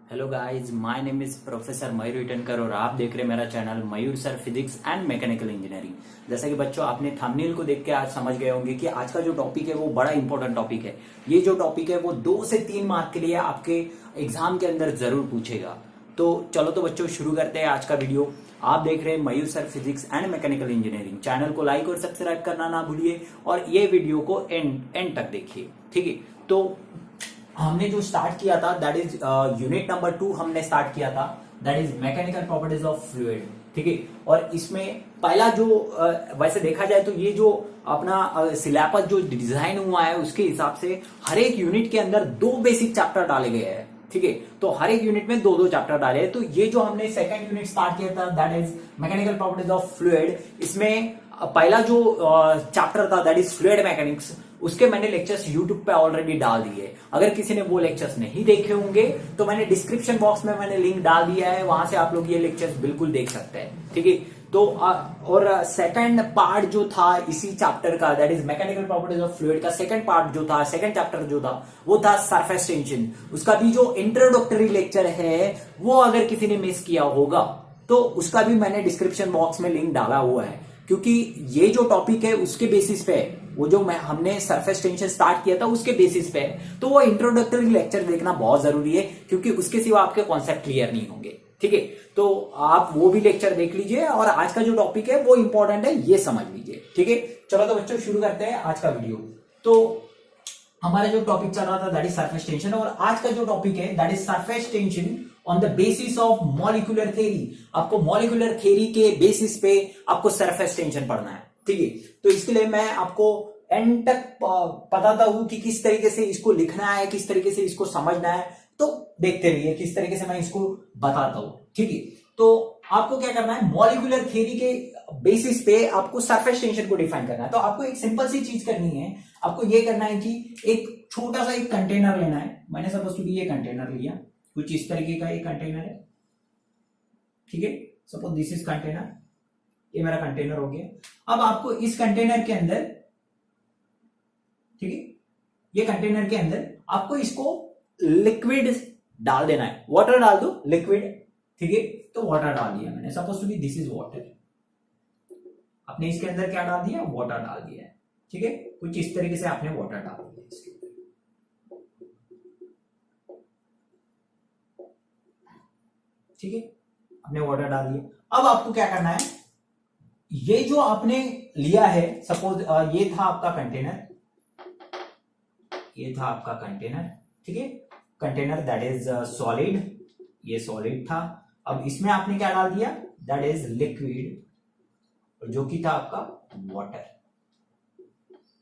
Hello guys, my name is professor Mayur Itankar और आप देख रहे हैं मेरा channel Mayur sir physics and mechanical engineering. जैसा कि बच्चों आपने थंबनेल को देख के आज समझ गए होंगे कि आज का जो टॉपिक है वो बड़ा इंपॉर्टेंट टॉपिक है। ये जो टॉपिक है वो 2 से 3 मार्क के लिए आपके एग्जाम के अंदर जरूर पूछेगा। तो चलो तो बच्चों शुरू करते हैं आज का वीडियो। आप देख रहे हैं Mayur sir physics and mechanical engineering. Channel को लाइक और सब्सक्राइब करना ना भूलिए और ये वीडियो को एंड तक देखिए, ठीक है। तो हमने जो स्टार्ट किया था दैट इज यूनिट नंबर 2 हमने स्टार्ट किया था, that is mechanical properties of fluid, ठीक है। और इसमें पहला जो वैसे देखा जाए तो ये जो अपना सिलेबस जो डिजाइन हुआ है उसके हिसाब से हर एक यूनिट के अंदर 2 बेसिक चैप्टर डाले गए हैं, ठीक है। तो हर एक यूनिट में 2-2 चैप्टर डाले हैं। तो ये जो हमने सेकंड यूनिट स्टार्ट किया था that is mechanical properties of fluid, इसमें पहला जो चैप्टर था दैट इज फ्लूइड मैकेनिक्स, उसके मैंने लेक्चर्स यूट्यूब पे ऑलरेडी डाल दिए। अगर किसी ने वो लेक्चर्स नहीं देखे होंगे तो मैंने डिस्क्रिप्शन बॉक्स में मैंने लिंक डाल दिया है, वहां से आप लोग ये लेक्चर्स बिल्कुल देख सकते हैं, ठीक है। तो और सेकंड पार्ट जो था इसी चैप्टर का that is mechanical properties of fluid का सेकंड पार्ट जो था, सेकंड चैप्टर जो था वो था सरफेस टेंशन। उसका भी जो इंट्रोडक्टरी लेक्चर है वो अगर किसी ने मिस किया होगा तो उसका भी मैंने डिस्क्रिप्शन बॉक्स में लिंक डाला हुआ है, क्योंकि ये जो टॉपिक है उसके बेसिस पे वो जो हमने सरफेस टेंशन स्टार्ट किया था उसके बेसिस पे है। तो वो इंट्रोडक्टरी लेक्चर देखना बहुत जरूरी है, क्योंकि उसके सिवा आपके कॉन्सेप्ट क्लियर नहीं होंगे, ठीक है। तो आप वो भी लेक्चर देख लीजिए और आज का जो टॉपिक है वो इंपॉर्टेंट है, ये समझ लीजिए, ठीक है। चलो तो बच्चों शुरू करते हैं आज का वीडियो। तो हमारा जो टॉपिक चल रहा था दैट इज सरफेस टेंशन, और आज का जो टॉपिक है that is surface tension on the basis of molecular theory. आपको मॉलिक्यूलर थ्योरी के बेसिस पे आपको सरफेस टेंशन पढ़ना है, ठीक है। तो इसके लिए मैं आपको एंड तक बताता हूं कि किस तरीके से इसको लिखना है, किस तरीके से इसको समझना है। तो देखते रहिए किस तरीके से मैं इसको बताता हूं, ठीक है। तो आपको क्या करना है, मॉलिक्यूलर थ्योरी के बेसिस पे आपको सरफेस टेंशन को डिफाइन करना है। तो आपको एक सिंपल सी चीज करनी है, आपको ये करना है कि एक छोटा सा एक कंटेनर लेना है। मैंने सपोज टू बी ये कंटेनर लिया, कुछ इस तरीके का एक कंटेनर है, ठीक है। सपोज दिस इज कंटेनर, ये मेरा कंटेनर हो गया। अब आपको इस कंटेनर के अंदर, ठीक है, ये कंटेनर के अंदर आपको इसको लिक्विड डाल देना है। वाटर डाल दो, लिक्विड, ठीक है। तो वाटर डाल दिया मैंने, suppose to be this is water. आपने इसके अंदर क्या डाल दिया, वाटर डाल दिया है, ठीक है। कुछ इस तरीके से आपने वाटर डाल दिया इसके अंदर, ठीक है। आपने वाटर डाल दिया। अब आपको क्या करना है, ये जो आपने लिया है, सपोज ये था आपका कंटेनर, ये था आपका कंटेनर, ठीक है। कंटेनर दैट इज सॉलिड, ये सॉलिड था। अब इसमें आपने क्या डाल दिया, दैट इज लिक्विड, जो कि था आपका वाटर,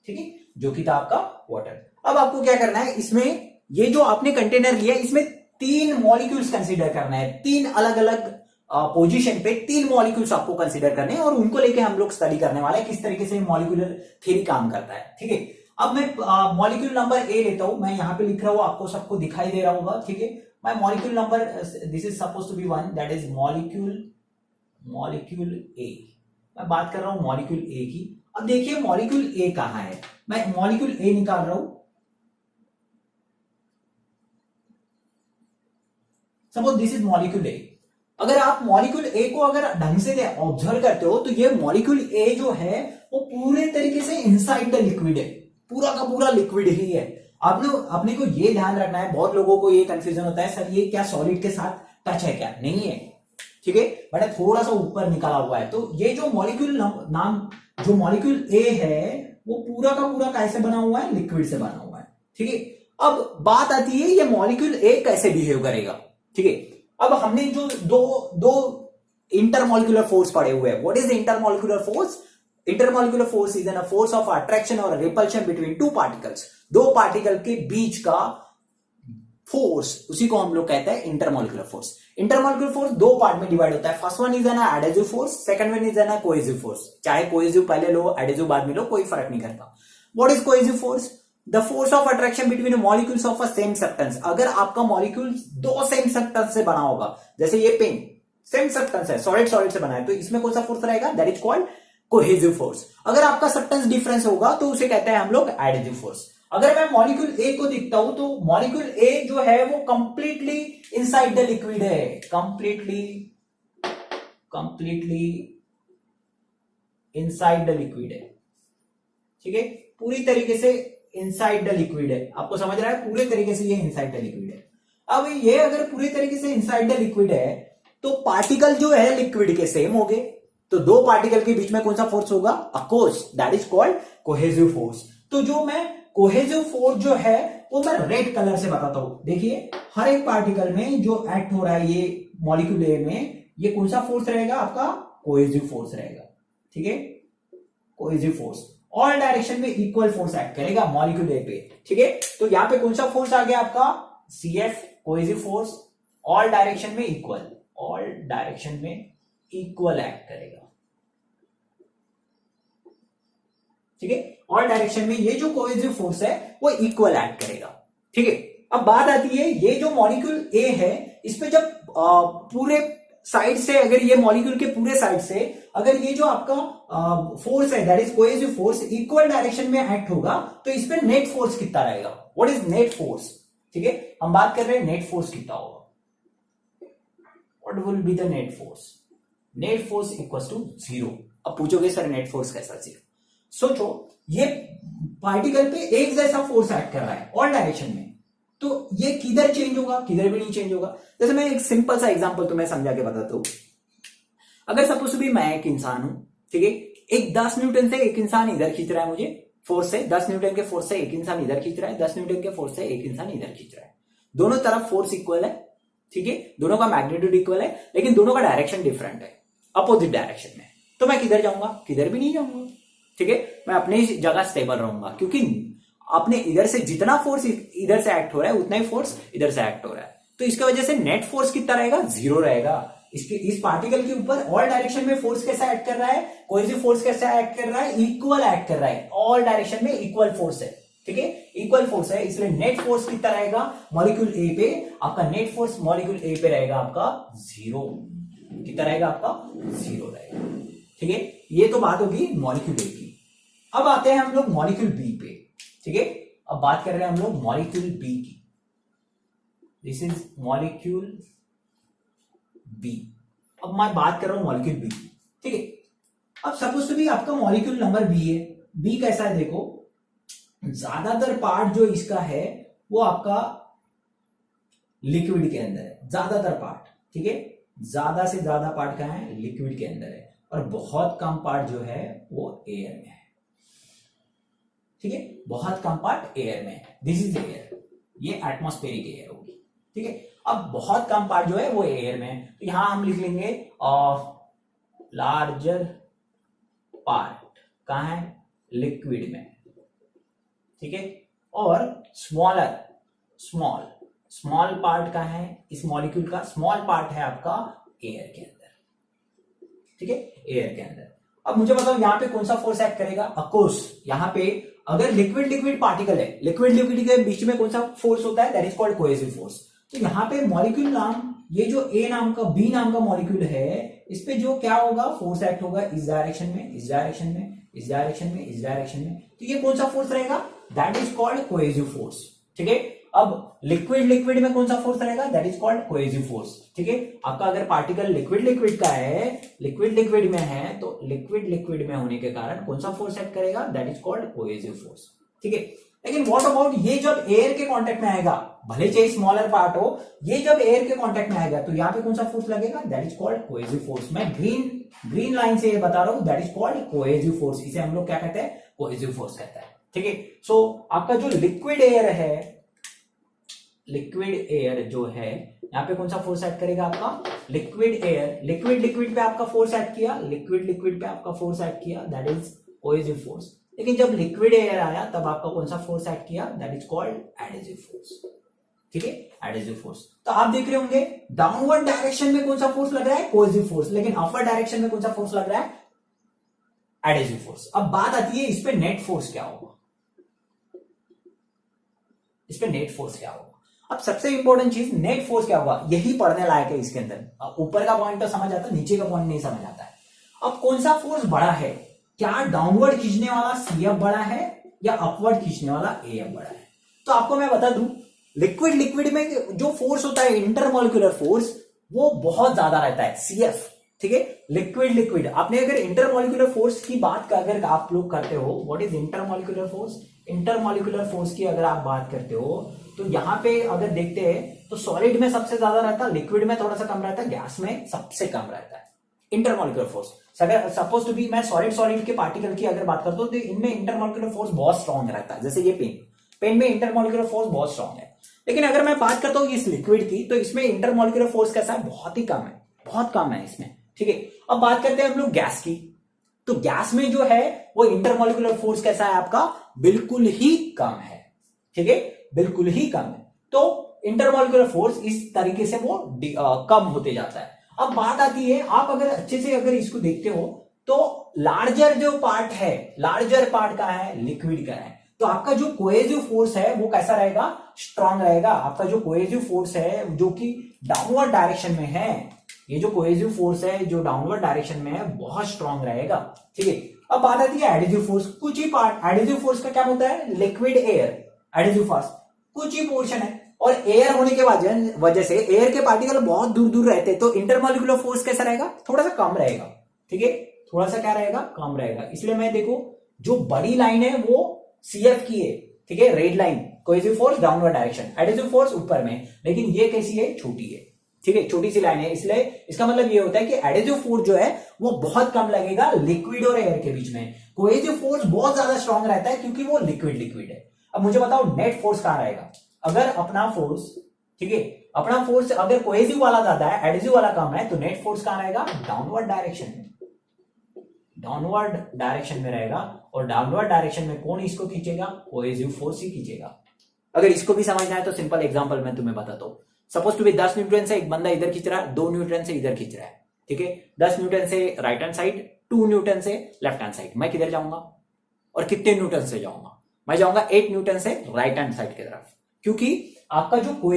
ठीक है, जो कि था आपका वाटर। अब आपको क्या करना है, इसमें ये जो आपने कंटेनर लिया इसमें 3 मॉलिक्यूल्स कंसीडर करना है। 3 अलग अलग पोजीशन पे 3 मॉलिक्यूल्स आपको कंसीडर करने हैं और उनको लेके हम लोग स्टडी करने वाले हैं किस तरीके से मॉलिक्यूलर थ्योरी काम करता है, ठीक है। अब मैं मॉलिक्यूल नंबर ए लेता हूं, मैं यहां पे लिख रहा हूं, आपको सबको दिखाई दे रहा होगा, ठीक है। मैं molecule number this is suppose to be 1 that is molecule A. मैं बात कर रहा हूं मॉलिक्यूल ए की। अब देखिए मॉलिक्यूल ए कहां है, मैं मॉलिक्यूल ए निकाल रहा हूं। सपोज दिस इज मॉलिक्यूल ए। अगर आप मॉलिक्यूल ए को अगर ढंग से ऑब्जर्व करते हो तो ये मॉलिक्यूल ए जो है वो पूरे तरीके से इनसाइड द लिक्विड है, पूरा का पूरा लिक्विड ही है। अपने को ये ध्यान रखना है, बहुत लोगों को ये कंफ्यूजन होता है सर ये क्या सॉलिड के साथ टच है क्या, नहीं है, ठीक है। मैंने थोड़ा सा ऊपर निकाला हुआ है। तो ये जो मॉलिक्यूल नाम जो मॉलिक्यूल ए है वो पूरा का पूरा कैसे बना हुआ है, लिक्विड से बना हुआ है, ठीक है। अब बात आती है ये मॉलिक्यूल ए कैसे बिहेव करेगा, ठीक है। अब हमने जो दो इंटरमॉलिक्यूलर फोर्स पढ़े हुए हैं। What is intermolecular force? Intermolecular force is an force of attraction और रिपल्शन बिटवीन 2 पार्टिकल्स। 2 पार्टिकल के बीच का फोर्स, उसी को हम लोग कहते हैं intermolecular force. Intermolecular force 2 part में डिवाइड होता है। First one is an adhesive force, second one is an cohesive force. चाहे कोहेसिव पहले लो एडेसिव बाद में लो, कोई फर्क नहीं करता। What is cohesive force? The force of attraction between molecules of a same substance. अगर आपका मॉलिक्यूल 2 सेम सब्सटेंस से बना होगा, जैसे ये पेन सेम सब्सटेंस है, सॉलिड सॉलिड से बना है, तो इसमें कौन सा फोर्स रहेगा, that is called cohesive force. अगर आपका सब्सटेंस डिफरेंस होगा तो उसे कहते हैं हम लोग एडेसिव फोर्स। अगर मैं मॉलिक्यूल ए को देखता हूं तो मॉलिक्यूल ए जो है वो कंप्लीटली इनसाइड द लिक्विड है, कंप्लीटली इनसाइड द लिक्विड है, ठीक है, पूरी तरीके से इनसाइड द लिक्विड है। आपको समझ रहा है, पूरे तरीके से ये इनसाइड द लिक्विड है। अब ये अगर पूरी तरीके से इनसाइड द लिक्विड है तो पार्टिकल जो है लिक्विड के सेम हो गए, तो दो पार्टिकल के बीच में कौन सा फोर्स होगा, of course that is called cohesive force. तो जो मैं कोहेसिव फोर्स जो है वो मैं रेड कलर से बताता हूं। देखिए हर एक पार्टिकल में जो एक्ट हो रहा है ये मॉलिक्यूल ए में, ये कौन सा फोर्स रहेगा, आपका कोहेसिव फोर्स रहेगा, ठीक है, कोहेसिव फोर्स। ऑल डायरेक्शन में इक्वल फोर्स एक्ट करेगा मॉलिक्यूल ए पे, ठीक है। तो यहां पे कौन सा फोर्स आ गया आपका, CF cohesive force, all direction में इक्वल, ऑल डायरेक्शन में इक्वल एक्ट करेगा, ठीक है। ऑल डायरेक्शन में ये जो कोहेसिव फोर्स है वो इक्वल एक्ट करेगा, ठीक है। अब बात आती है ये जो मॉलिक्यूल ए है इस पे जब पूरे साइड से, अगर ये मॉलिक्यूल के पूरे साइड से अगर ये जो आपका फोर्स है that is cohesive force equal direction में एक्ट होगा तो इस पे नेट फोर्स कितना रहेगा, व्हाट इज नेट फोर्स, ठीक है। हम बात कर रहे हैं नेट फोर्स कितना होगा, what will be the net force, net force equals to 0। अब पूछोगे सर नेट फोर्स कैसा 0, सोचो ये पार्टिकल पे एक जैसा फोर्स एक्ट कर रहा है ऑल डायरेक्शन में, तो ये किधर चेंज होगा, किधर भी नहीं चेंज होगा। जैसे मैं एक सिंपल सा एग्जांपल तुम्हें समझा के बताता हूं। अगर सपोज भी मैं एक इंसान हूं, ठीक है, एक 10 न्यूटन से एक इंसान इधर खींच रहा है मुझे फोर्स से, 10 न्यूटन के फोर्स से एक इंसान इधर खींच रहा है, 10 न्यूटन के फोर्स से एक इंसान इधर खींच रहा है। दोनों तरफ फोर्स इक्वल है, ठीक है, दोनों का मैग्नीट्यूड इक्वल है, लेकिन दोनों का डायरेक्शन डिफरेंट है, अपोजिट डायरेक्शन में। तो मैं किधर जाऊंगा, किधर भी नहीं जाऊंगा, ठीक है, मैं अपनी जगह स्टेबल रहूंगा, क्योंकि अपने इधर से जितना फोर्स इधर से एक्ट हो रहा है उतना ही फोर्स इधर से एक्ट हो रहा है। तो इसकी वजह से नेट फोर्स कितना रहेगा, 0 रहेगा। इस पार्टिकल के ऊपर ऑल डायरेक्शन में फोर्स कैसा एक्ट कर रहा है, कोहेसिव फोर्स कैसा एक्ट कर रहा है, इक्वल एक्ट कर रहा है, ऑल डायरेक्शन में इक्वल फोर्स है, ठीक है, इक्वल फोर्स है, इसलिए नेट फोर्स कितना रहेगा मॉलिक्यूल ए पे, आपका नेट फोर्स मॉलिक्यूल ए पे रहेगा आपका 0, कितना रहेगा आपका 0 रहेगा, ठीक है। ये तो बात होगी मॉलिक्यूल ए की। अब आते हैं हम लोग मॉलिक्यूल बी पे, ठीक है। अब बात कर रहे हैं हम लोग मॉलिक्यूल बी की, दिस इज मॉलिक्यूल बी। अब मैं बात कर रहा हूं मॉलिक्यूल बी, ठीक है। अब सपोज टू बी आपका मॉलिक्यूल नंबर बी है, बी कैसा है देखो, ज्यादातर पार्ट जो इसका है वो आपका लिक्विड के अंदर है, ज्यादातर पार्ट, ठीक है, ज्यादा से ज्यादा पार्ट कहां है, लिक्विड के अंदर है, और बहुत कम पार्ट जो है वो एयर में है, ठीक है, बहुत कम पार्ट एयर में है, दिस इज एयर, ये एटमॉस्फेरिक एयर होगी, ठीक है। अब बहुत कम पार्ट जो है वो एयर में है, तो यहां हम लिख लेंगे लार्जर पार्ट कहां है, लिक्विड में, ठीक है, और स्मॉलर स्मॉल पार्ट कहां है, इस मॉलिक्यूल का स्मॉल पार्ट है आपका एयर के अंदर, ठीक है, एयर के अंदर। अब मुझे बताओ यहां पे कौन सा फोर्स एक्ट करेगा, ऑफकोर्स यहां पे अगर लिक्विड पार्टिकल है, लिक्विड के बीच में कौन सा फोर्स होता है, that is called cohesive force. तो यहाँ पे मॉलिक्यूल नाम, ये जो ए नाम का बी नाम का मॉलिक्यूल है, इस पे जो क्या होगा, फोर्स एक्ट होगा इस डायरेक्शन में, इस डायरेक्शन में, इस डायरेक्शन में, इस डायरेक्शन में। तो ये कौन सा फोर्स रहेगा, that is called cohesive force, ठीक है। अब लिक्विड में कौन सा फोर्स रहेगा, that is called cohesive force, ठीक है। आपका अगर पार्टिकल लिक्विड का है, लिक्विड में है, तो लिक्विड में होने के कारण कौन सा फोर्स एक्ट करेगा, that is called cohesive force, ठीक है। लेकिन व्हाट अबाउट ये जब एयर के कांटेक्ट में आएगा, भले चाहे स्मॉलर पार्ट हो, ये जब एयर के कांटेक्ट में आएगा तो यहाँ पे कौन सा फोर्स लगेगा, that is called cohesive force. मैं ग्रीन लाइन से ये बता रहा हूं, that is called cohesive force. इसे हम लोग क्या कहते हैं, कोहेसिव फोर्स कहते हैं, ठीक है। सो आपका जो लिक्विड एयर है, लिक्विड एयर जो है, यहाँ पे कौन सा फोर्स एक्ट करेगा आपका, लिक्विड एयर, लिक्विड पे आपका फोर्स एक्ट किया, लिक्विड पे आपका फोर्स एक्ट किया, दैट इज कोहेसिव फोर्स। लेकिन जब लिक्विड एयर आया तब आपका कौन सा फोर्स एक्ट किया, that is called adhesive force, ठीक है, एडहेसिव फोर्स। तो आप देख रहे होंगे डाउनवर्ड डायरेक्शन में कौन सा फोर्स लग रहा है, कोहेसिव फोर्स, लेकिन अपर डायरेक्शन में कौन सा फोर्स लग रहा है, एडहेसिव फोर्स। अब बात आती है इस पे नेट फोर्स क्या होगा, इस पे नेट फोर्स क्या होगा। अब सबसे इंपॉर्टेंट चीज नेट फोर्स क्या होगा, यही पढ़ने लायक है इसके अंदर। ऊपर का पॉइंट तो समझ आता है, नीचे का पॉइंट नहीं समझ आता है। अब कौन सा फोर्स बड़ा है, क्या डाउनवर्ड खींचने वाला CF बड़ा है या अपवर्ड खींचने वाला AM बड़ा है। तो आपको मैं बता दूं, लिक्विड में जो फोर्स होता है इंटरमोलिकुलर फोर्स, वो बहुत ज्यादा रहता है, CF। ठीक है, लिक्विड आपने अगर इंटरमोलिकुलर फोर्स की बात अगर आप लोग करते हो, what is intermolecular force? Intermolecular force की अगर आप बात करते हो तो यहां पे अगर देखते हैं तो सॉलिड में सबसे ज्यादा रहता है, लिक्विड में थोड़ा सा कम रहता है, गैस में सबसे कम रहता है इंटरमोलिकुलर फोर्स। अगर सपोज टू बी मैं सॉलिड के पार्टिकल की अगर बात करता हूं तो इनमें इंटरमोलिकुलर फोर्स बहुत स्ट्रॉन्ग रहता है। जैसे ये पेन में इंटरमोलिकुलर फोर्स बहुत स्ट्रॉन्ग है। लेकिन अगर मैं बात करता हूं इस लिक्विड की, तो इसमें इंटरमोलिकुलर फोर्स कैसा है? बहुत ही कम है, बहुत कम है इसमें। ठीक है, अब बात करते हैं हम लोग गैस की। तो गैस में जो है वो इंटरमोलिकुलर फोर्स कैसा है आपका? बिल्कुल ही कम है। ठीक है, बिल्कुल ही कम है। तो इंटरमोलिकुलर फोर्स इस तरीके से वो कम होते जाता है। अब बात आती है, आप अगर अच्छे से अगर इसको देखते हो तो लार्जर जो पार्ट है, लार्जर पार्ट का है, लिक्विड का है, तो आपका जो कोहेसिव फोर्स है वो कैसा रहेगा? स्ट्रांग रहेगा। आपका जो कोहेसिव फोर्स है जो कि डाउनवर्ड डायरेक्शन में है, ये जो कोहेसिव फोर्स है जो डाउनवर्ड डायरेक्शन में है, बहुत स्ट्रांग रहेगा। ठीक है, अब बात आती है एडिटिव फोर्स। कुछ ही पार्ट एडिटिव फोर्स का क्या होता है? लिक्विड एयर एडिटिव फोर्स कुछ ही पोर्शन है, और एयर होने के वजह से एयर के पार्टिकल बहुत दूर दूर रहते हैं, तो इंटरमोलिकुलर फोर्स कैसा रहेगा? थोड़ा सा कम रहेगा। ठीक है, थोड़ा सा क्या रहेगा? कम रहेगा। इसलिए मैं देखो जो बड़ी लाइन है वो CF की है। ठीक है, red line cohesive force downward direction, additive force ऊपर में, लेकिन ये कैसी है? छोटी है। ठीक है, छोटी सी लाइन है, इसलिए इसका मतलब ये होता है कि एडिटिव फोर्स जो है वो बहुत कम लगेगा लिक्विड और एयर के बीच में। कोहेसिव फोर्स बहुत ज्यादा स्ट्रांग रहता है क्योंकि वो लिक्विड है। अब मुझे बताओ नेट फोर्स कहां रहेगा? अगर अपना फोर्स, ठीक है, अपना फोर्स अगर कोहेसिव वाला ज्यादा है, एडिटिव वाला कम है, तो नेट फोर्स कहां रहेगा? डाउनवर्ड डायरेक्शन में, डाउनवर्ड डायरेक्शन में रहेगा। और डाउनवर्ड डायरेक्शन में कौन इसको खींचेगा? कोहेसिव फोर्स ही खींचेगा। अगर इसको भी समझना है तो सिंपल एग्जांपल मैं तुम्हें बताता हूं। सपोज टू बी 10 न्यूटन से एक बंदा इधर खींच रहा है, 2 न्यूटन से इधर खींच रहा है। ठीक है, 10 न्यूटन से राइट हैंड साइड, 2 न्यूटन से लेफ्ट हैंड साइड। मैं किधर जाऊंगा और कितने न्यूटन से जाऊंगा? मैं जाऊंगा 8 न्यूटन से राइट हैंड साइड की तरफ, क्योंकि आपका जो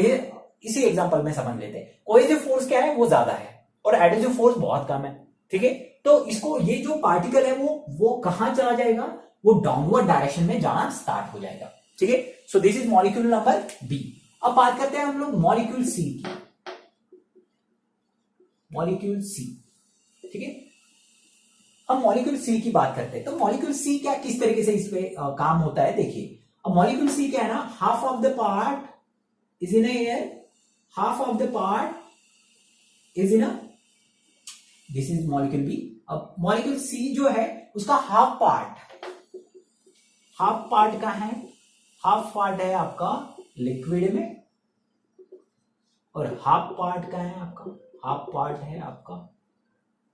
इसी एग्जांपल में समझ लेते हैं, कोहेसिव फोर्स क्या है? वो ज्यादा है और एडिटिव फोर्स बहुत कम है। ठीक है, तो इसको ये जो पार्टिकल है वो कहां चला जाएगा? वो डाउनवर्ड डायरेक्शन में जाना स्टार्ट हो जाएगा। ठीक है, so this is molecule number B. अब बात करते हैं हम लोग मॉलिक्यूल सी की। मॉलिक्यूल सी, ठीक है, हम मॉलिक्यूल सी की बात करते हैं। तो मॉलिक्यूल सी क्या, किस तरीके से इस पे काम होता है देखिए। अब मॉलिक्यूल सी क्या है ना, half of the part is in air, half of the part is in uh, this is molecule B. अब मॉलिक्यूल सी जो है उसका हाफ पार्ट का है, हाफ पार्ट है आपका लिक्विड में, और हाफ पार्ट का है आपका,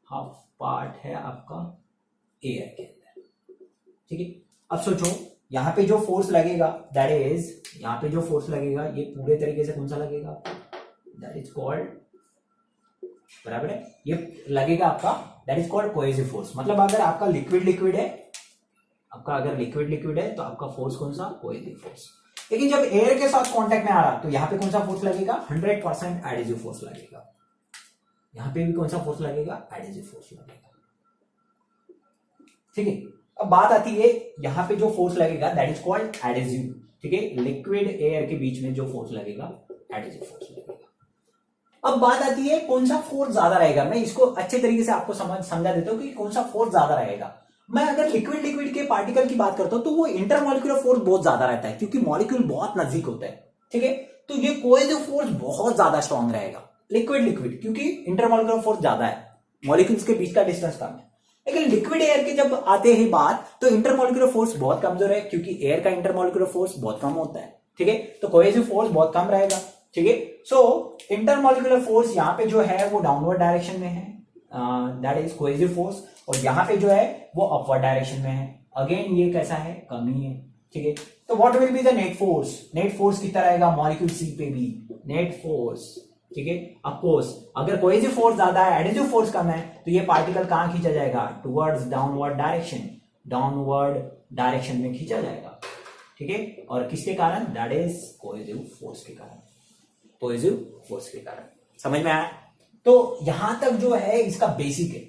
हाफ पार्ट है आपका एयर के अंदर। ठीक है, अब सोचो यहां पे जो फोर्स लगेगा दैट इज, यहां पे जो फोर्स लगेगा ये पूरे तरीके से कौन सा लगेगा? दैट इज कॉल्ड, बराबर है, ये लगेगा आपका, that is called cohesive force. मतलब अगर आपका लिक्विड है, आपका अगर लिक्विड है तो आपका फोर्स कौन सा? Cohesive force. लेकिन जब एयर के साथ कांटेक्ट में आ रहा तो यहां पे कौन सा फोर्स लगेगा? 100% एडिटिव फोर्स लगेगा। यहां पे भी कौन सा फोर्स लगेगा? एडिटिव फोर्स लगेगा। ठीक है, अब बात आती है यहां पे जो फोर्स लगेगा दैट इज कॉल्ड एडिटिव। ठीक है, लिक्विड एयर के बीच में जो फोर्स लगेगा एडिटिव फोर्स लगेगा। अब बात आती है कौन सा फोर्स ज्यादा रहेगा। मैं इसको अच्छे तरीके से आपको समझा देता हूं कि कौन सा फोर्स ज्यादा रहेगा। मैं अगर लिक्विड के पार्टिकल की बात करता हूं तो वो इंटरमॉलिक्यूलर फोर्स बहुत ज्यादा रहता है क्योंकि मॉलिक्यूल बहुत नजदीक होता है। ठीक है, तो ये कोहेसिव फोर्स बहुत ज्यादा स्ट्रांग रहेगा लिक्विड क्योंकि इंटरमॉलिक्यूलर फोर्स ज्यादा है, मॉलिक्यूल्स के बीच का डिस्टेंस कम है। लेकिन लिक्विड एयर के जब आते हैं बात तो इंटरमॉलिक्यूलर फोर्स बहुत कमजोर है क्योंकि एयर का इंटरमॉलिक्यूलर फोर्स बहुत कम होता है। ठीक है, तो कोहेसिव फोर्स बहुत कम रहेगा। ठीक है, सो इंटरमॉलिक्यूलर फोर्स यहाँ पे जो है वो डाउनवर्ड डायरेक्शन में है, दैट इज कोहेसिव फोर्स, और यहाँ पे जो है वो अपवर्ड डायरेक्शन में है। अगेन ये कैसा है? कमी है। ठीक है, तो what will be the net force? Net force कितना रहेगा मॉलिक्यूल सी पे भी? नेट फोर्स, ठीक है, ऑफकोर्स अगर कोहेसिव फोर्स ज्यादा है, एडिटिव फोर्स कम है, तो ये पार्टिकल कहां खींचा जाएगा? Towards downward direction, downward direction में खींचा जाएगा। ठीक है, और किसके कारण? दैट इज कोहेसिव फोर्स के कारण, कोहेसिव फोर्स के कारण। समझ में आया? तो यहां तक जो है इसका बेसिक है।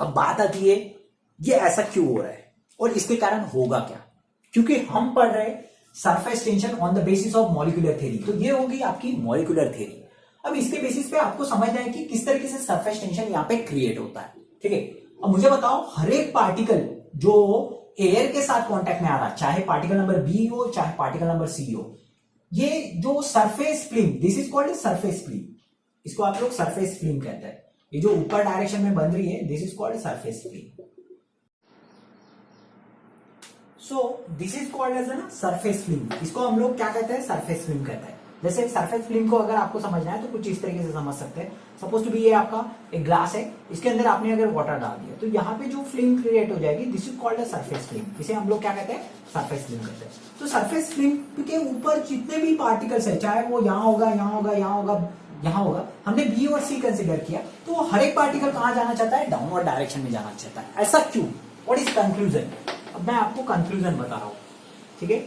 अब बात आती है ये ऐसा क्यों हो रहा है और इसके कारण होगा क्या? क्योंकि हम पढ़ रहे surface tension on the basis of molecular theory, तो ये होगी आपकी मॉलिक्यूलर थ्योरी। अब इसके बेसिस पे आपको समझना है कि किस तरीके से सरफेस टेंशन यहाँ पे क्रिएट होता है, ठीक है। अब मुझे बताओ, हर एक पार्टिकल जो एयर के साथ कांटेक्ट में आ रहा है, चाहे पार्टिकल नंबर बी हो चाहे पार्टिकल नंबर सी हो, ये जो surface film, this is called surface film, इसको आप लोग सरफेस फिल्म कहते हैं। ये जो ऊपर डायरेक्शन में बन रही है, this is called surface film. So this is called as ना सरफेस फिल्म। इसको हम लोग क्या कहते हैं, सरफेस फिल्म कहते हैं। जैसे सरफेस फिल्म को अगर आपको समझना है तो कुछ इस तरीके से समझ सकते हैं। सपोज टू बी ये आपका एक ग्लास है, इसके अंदर आपने अगर वाटर डाल दिया तो यहाँ पे जो फिल्म क्रिएट हो जाएगी, this is called surface film. इसे हम लोग क्या कहते हैं, सरफेस फिल्म कहते हैं। तो सरफेस फिल्म के ऊपर जितने भी पार्टिकल्स है, चाहे वो यहाँ होगा, यहाँ होगा, यहाँ होगा, यहाँ होगा, हमने बी और सी कंसिडर किया, तो हर एक पार्टिकल कहाँ जाना चाहता है, डाउनवर्ड डायरेक्शन में जाना चाहता है। ऐसा क्यों, व्हाट इज कंक्लूजन? अब मैं आपको कंक्लूजन बता रहा हूं, ठीक है।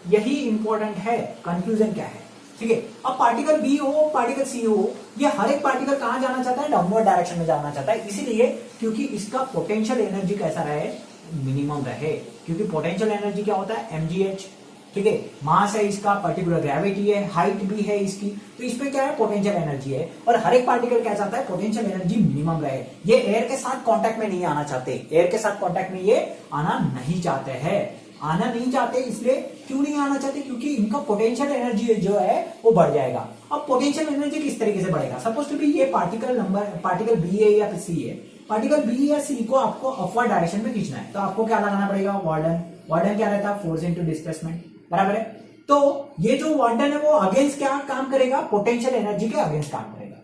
यही इंपॉर्टेंट है, कंक्लूजन क्या है, ठीक है। अब पार्टिकल बी हो, पार्टिकल सी हो, ये हर एक पार्टिकल कहां जाना चाहता है, डाउनवर्ड डायरेक्शन में जाना चाहता है। इसीलिए क्योंकि इसका पोटेंशियल एनर्जी कैसा रहे, मिनिमम रहे। क्योंकि पोटेंशियल एनर्जी क्या होता है, mgh, ठीक है। मास है इसका, पर्टिकुलर ग्रेविटी है, हाइट भी है इसकी, तो इसमें क्या है, पोटेंशियल एनर्जी है। और हर एक पार्टिकल क्या चाहता है, पोटेंशियल एनर्जी मिनिमम रहे। ये एयर के साथ कांटेक्ट में नहीं आना चाहते, एयर के साथ कांटेक्ट में ये आना नहीं चाहते हैं, आना नहीं चाहते। इसलिए क्यों नहीं आना चाहते, क्योंकि इनका पोटेंशियल एनर्जी जो है वो बढ़ जाएगा। अब पोटेंशियल एनर्जी किस तरीके से बढ़ेगा, सपोज टू बी ये पार्टिकल बी है या सी है, पार्टिकल बी या सी को आपको अपवर्ड डायरेक्शन में खींचना है, तो आपको क्या लगाना पड़ेगा, वार्डन क्या रहता है, फोर्स इनटू डिस्प्लेसमेंट, बराबर है। तो ये जो वार्डन है वो अगेंस्ट क्या काम करेगा, पोटेंशियल एनर्जी के अगेंस्ट काम करेगा।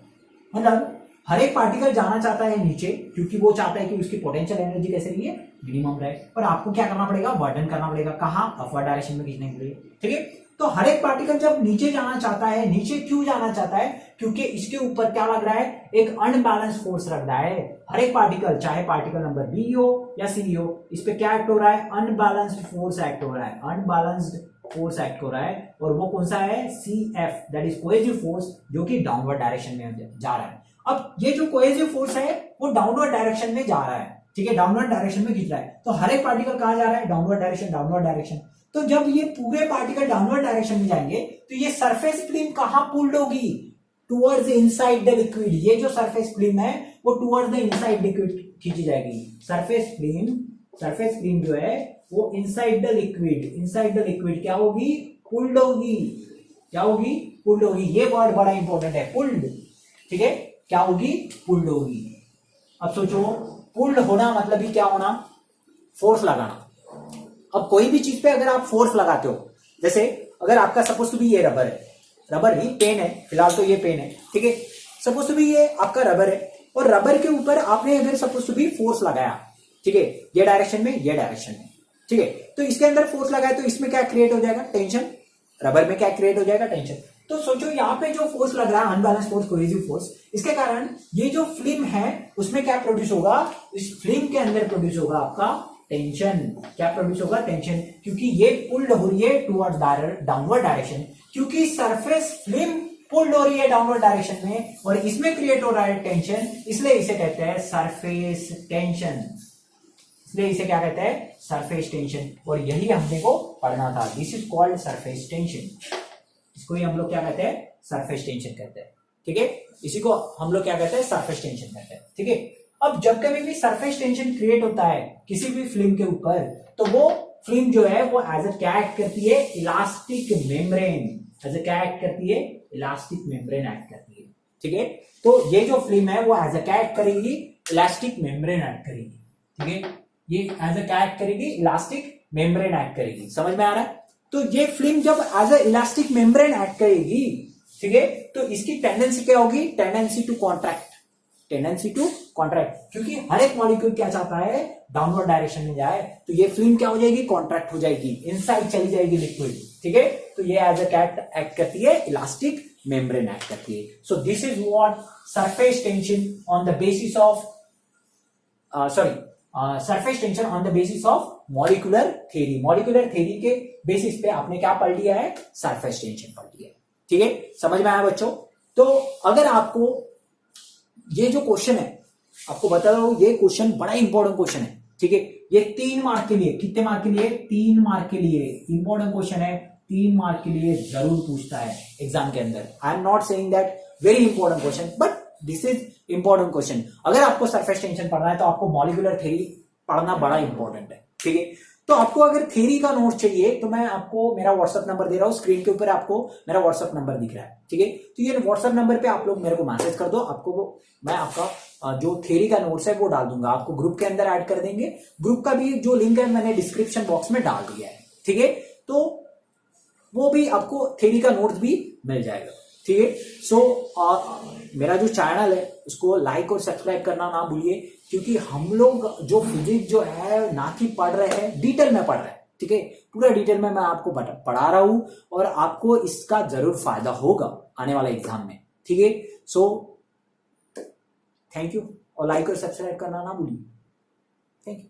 मतलब हर एक पार्टिकल जाना चाहता है नीचे, क्योंकि वो चाहता है कि उसकी पोटेंशियल एनर्जी कैसे रही है, मिनिमम रहे। और आपको क्या करना पड़ेगा, वर्डन करना पड़ेगा, कहां, अपवर्ड डायरेक्शन में खींचने के लिए, ठीक है। तो हर एक पार्टिकल जब नीचे जाना चाहता है, नीचे क्यों जाना चाहता है, क्योंकि इसके ऊपर क्या लग रहा है, एक अनबैलेंस फोर्स लग रहा है। हर एक पार्टिकल, चाहे पार्टिकल नंबर बी हो या सी हो, इस पे क्या एक्ट हो रहा है, अनबैलेंस्ड फोर्स एक्ट हो रहा है, अनबैलेंस्ड फोर्स एक्ट हो रहा है। और वो कौन सा है, CF, that is cohesive force, जो कि डाउनवर्ड डायरेक्शन में जा रहा है। अब ये जो कोहेसिव फोर्स है वो डाउनवर्ड डायरेक्शन में जा रहा है, ठीक है, डाउनवर्ड डायरेक्शन में खींच रहा है। तो हर एक पार्टिकल कहां जा रहा है, डाउनवर्ड डायरेक्शन, डाउनवर्ड डायरेक्शन। तो जब ये पूरे पार्टिकल डाउनवर्ड डायरेक्शन में जाएंगे तो ये सरफेस फिल्म कहां पुल्ड होगी, टुवर्ड्स इनसाइड द लिक्विड। ये जो सरफेस फिल्म है वो टुवर्ड्स द इनसाइड लिक्विड खींची जाएगी। सरफेस फिल्म जो है वो इनसाइड द लिक्विड क्या होगी, पुल्ड होगी। क्या होगी, पुल्ड होगी। ये वर्ड बड़ा इंपॉर्टेंट है, पुल्ड, ठीक है, क्या होगी, पुल्ड होगी। अब सोचो, पुल्ड होना मतलब ही क्या होना, फोर्स लगाना। अब कोई भी चीज पे अगर आप फोर्स लगाते हो, जैसे अगर आपका सपोज टू बी ये रबर है, रबर नहीं पेन है, फिलहाल तो ये पेन है, ठीक है। सपोज टू बी ये आपका रबर है, और रबर के ऊपर आपने अगर सपोज टू बी फोर्स लगाया, ठीक है, ये डायरेक्शन में, ये डायरेक्शन में, ठीक है। तो इसके अंदर फोर्स लगाया तो इसमें क्या क्रिएट हो जाएगा, टेंशन। रबर में क्या क्रिएट हो जाएगा, टेंशन। तो सोचो यहाँ पे जो फोर्स लग रहा है, अनबैलेंस फोर्स, कोहेसिव फोर्स, इसके कारण ये जो फिल्म है उसमें क्या प्रोड्यूस होगा, इस फिल्म के अंदर प्रोड्यूस होगा आपका टेंशन। क्या प्रोड्यूस होगा, टेंशन, क्योंकि ये पुल्ड हो रही है टुवर्ड्स डाउनवर्ड डायरेक्शन, क्योंकि सरफेस फिल्म पुल्ड हो रही है डाउनवर्ड डायरेक्शन में और इसमें क्रिएट हो रहा है टेंशन, इसलिए इसे कहते हैं सरफेस टेंशन। इसलिए इसे क्या कहते हैं, सरफेस टेंशन। और यही हमने को पढ़ना था, this is called surface tension. इसको ही हम लोग क्या कहते हैं, सरफेस टेंशन कहते हैं, ठीक है। इसी को हम लोग क्या कहते हैं, सरफेस टेंशन कहते हैं, ठीक है। अब जब कभी भी सरफेस टेंशन क्रिएट होता है किसी भी फिल्म के ऊपर, तो वो फिल्म जो है वो एज अ क्या एक्ट करती है, इलास्टिक मेम्ब्रेन, एज अ क्या एक्ट करती है, इलास्टिक मेम्ब्रेन एक्ट करती है, ठीक है। तो ये जो फिल्म है वो एज अ क्या एक्ट करेगी, इलास्टिक मेम्ब्रेन एक्ट करेगी, ठीक है। ये एज अ क्या एक्ट करेगी, इलास्टिक मेम्ब्रेन एक्ट करेगी। समझ में आ रहा है? तो ये फिल्म जब as a elastic membrane act करेगी, ठीक है, तो इसकी टेंडेंसी क्या होगी, टेंडेंसी टू कॉन्ट्रैक्ट, क्योंकि हर एक मॉलिक्यूल क्या चाहता है, डाउनवर्ड डायरेक्शन में जाए। तो ये फिल्म क्या हो जाएगी, कॉन्ट्रैक्ट हो जाएगी, इनसाइड चली जाएगी लिक्विड, ठीक है। तो ये एज अ एक्ट करती है, इलास्टिक मेम्ब्रेन एक्ट करती है। So this is what surface tension on the basis of surface tension on the basis of molecular theory. Molecular theory के बेसिस पे आपने क्या पढ़ लिया है, सरफेस टेंशन पढ़ लिया है, ठीक है। समझ में आया बच्चों? तो अगर आपको ये जो क्वेश्चन है, आपको बता रहा हूं, ये क्वेश्चन बड़ा इंपॉर्टेंट क्वेश्चन है। ठीक है, ये 3 मार्क के लिए, कितने मार्क के लिए? 3 मार्क के लिए इंपॉर्टेंट क्वेश्चन है, 3 मार्क के लिए जरूर पूछता है एग्जाम के अंदर। I am not saying that very important question, but this is important question. अगर आपको सरफेस टेंशन पढ़ना है तो आपको मॉलिक्यूलर थ्योरी पढ़ना बड़ा इंपॉर्टेंट है, ठीक है। तो आपको अगर थ्योरी का नोट चाहिए तो मैं आपको मेरा व्हाट्सएप नंबर दे रहा हूं, स्क्रीन के ऊपर आपको मेरा व्हाट्सएप नंबर दिख रहा है, ठीक है। तो ये व्हाट्सएप नंबर पे आप लोग मेरे को मैसेज कर दो, आपको मैं आपका जो थ्योरी का नोट्स है वो डाल दूंगा, आपको ग्रुप के अंदर ऐड कर देंगे। ग्रुप का भी जो लिंक है मैंने डिस्क्रिप्शन बॉक्स में डाल दिया है, ठीक है। तो वो भी आपको थ्योरी का नोट्स भी मिल जाएगा, ठीक है। सो मेरा जो चैनल है उसको लाइक और सब्सक्राइब करना ना भूलिए, क्योंकि हम लोग जो फिजिक्स जो है ना कि पढ़ रहे हैं, डिटेल में पढ़ रहे हैं, ठीक है। पूरा डिटेल में मैं आपको पढ़ा रहा हूं और आपको इसका जरूर फायदा होगा आने वाले एग्जाम में, ठीक है। सो थैंक यू, और लाइक और सब्सक्राइब करना ना भूलिए। Thank you.